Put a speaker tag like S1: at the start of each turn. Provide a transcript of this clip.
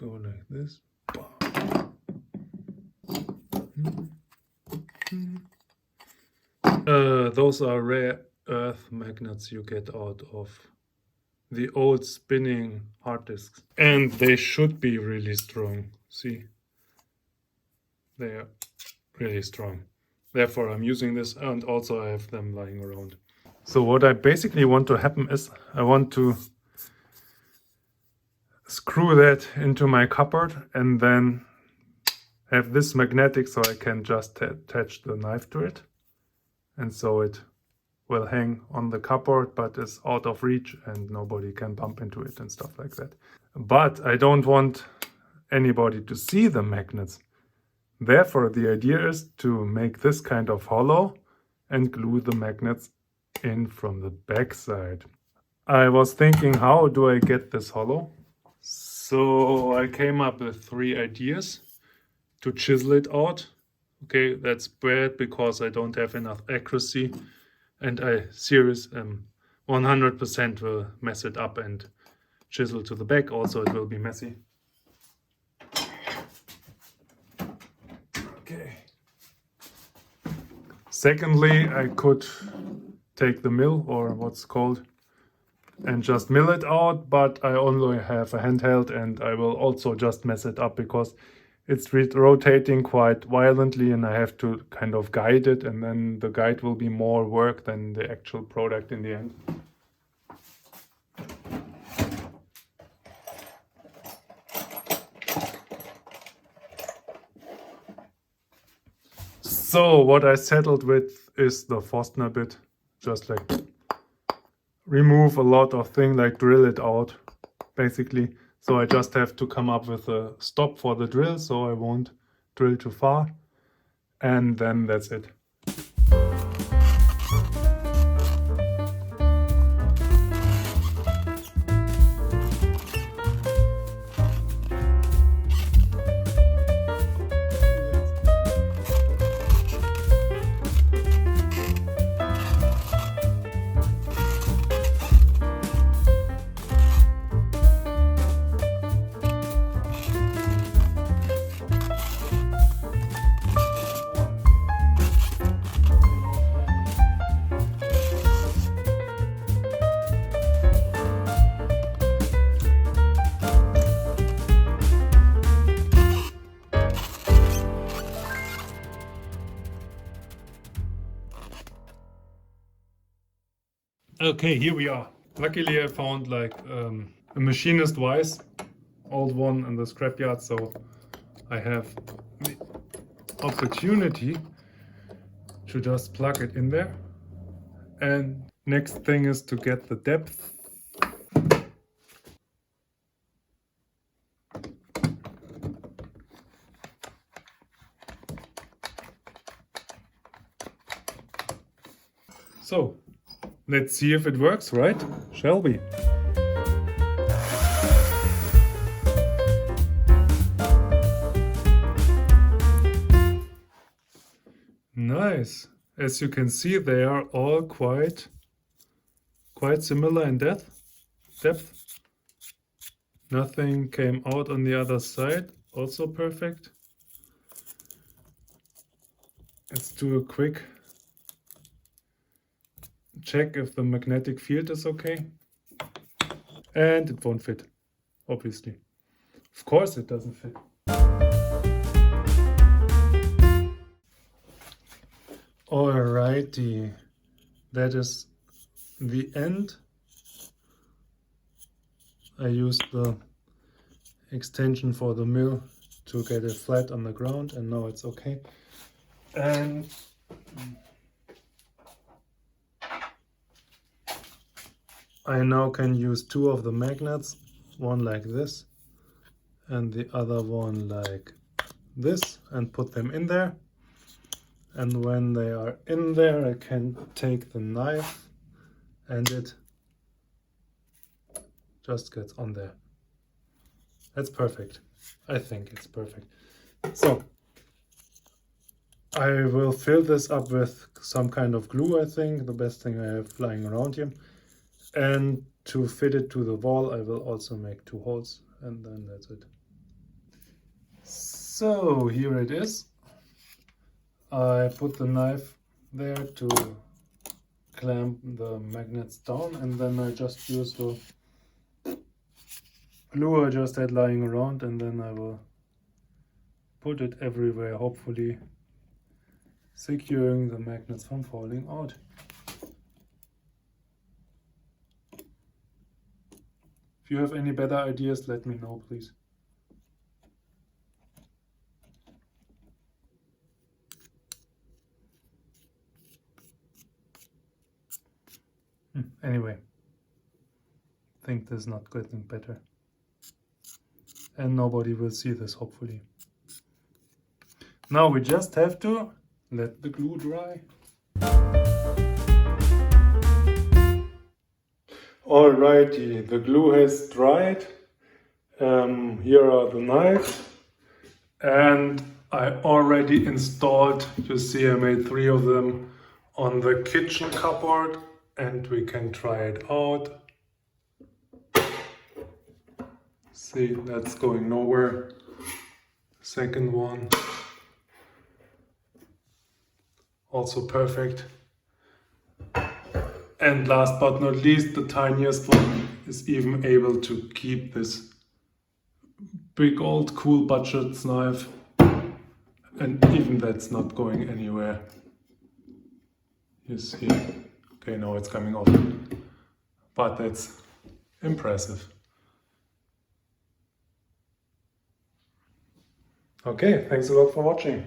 S1: go like this. Those are rare earth magnets you get out of the old spinning hard disks. And they should be really strong. See? They are really strong. Therefore I'm using this, and also I have them lying around. So what I basically want to happen is I want to screw that into my cupboard and then have this magnetic so I can just attach the knife to it. And so it will hang on the cupboard but is out of reach and nobody can bump into it and stuff like that. But I don't want anybody to see the magnets. Therefore, the idea is to make this kind of hollow and glue the magnets in from the back side. I was thinking, how do I get this hollow? So I came up with 3 ideas to chisel it out. Okay, that's bad because I don't have enough accuracy, and I serious 100% will mess it up and chisel to the back. Also, it will be messy. Okay. Secondly, I could take the mill, or what's called, and just mill it out, but I only have a handheld and I will also just mess it up because it's rotating quite violently and I have to kind of guide it, and then the guide will be more work than the actual product in the end. So what I settled with is the Forstner bit, just like remove a lot of things, like drill it out basically. So I just have to come up with a stop for the drill so I won't drill too far, and then that's it. Okay, here we are. Luckily I found like a machinist vise, old one in the scrapyard, so I have the opportunity to just plug it in there. And next thing is to get the depth. So let's see if it works, right? Shall we? Nice. As you can see, they are all quite similar in depth. Nothing came out on the other side. Also perfect. Let's do a quick check if the magnetic field is okay. And it won't fit, obviously. Of course it doesn't fit. Alrighty, that is the end. I used the extension for the mill to get it flat on the ground, and now it's okay. And I now can use 2 of the magnets, one like this and the other one like this, and put them in there. And when they are in there, I can take the knife and it just gets on there. That's perfect. I think it's perfect. So I will fill this up with some kind of glue, I think, the best thing I have lying around here. And to fit it to the wall, I will also make 2 holes, and then that's it. So here it is. I put the knife there to clamp the magnets down, and then I just use the glue I just had lying around, and then I will put it everywhere, hopefully securing the magnets from falling out. If you have any better ideas, let me know, please. Anyway, I think this is not getting better. And nobody will see this, hopefully. Now we just have to let the glue dry. Alrighty, the glue has dried. Here are the knives. And I already installed, you see I made 3 of them on the kitchen cupboard, and we can try it out. See, that's going nowhere. Second one. Also perfect. And last but not least, the tiniest one is even able to keep this big old cool budget knife. And even that's not going anywhere. You see. Okay, now it's coming off. But that's impressive. Okay, thanks a lot for watching.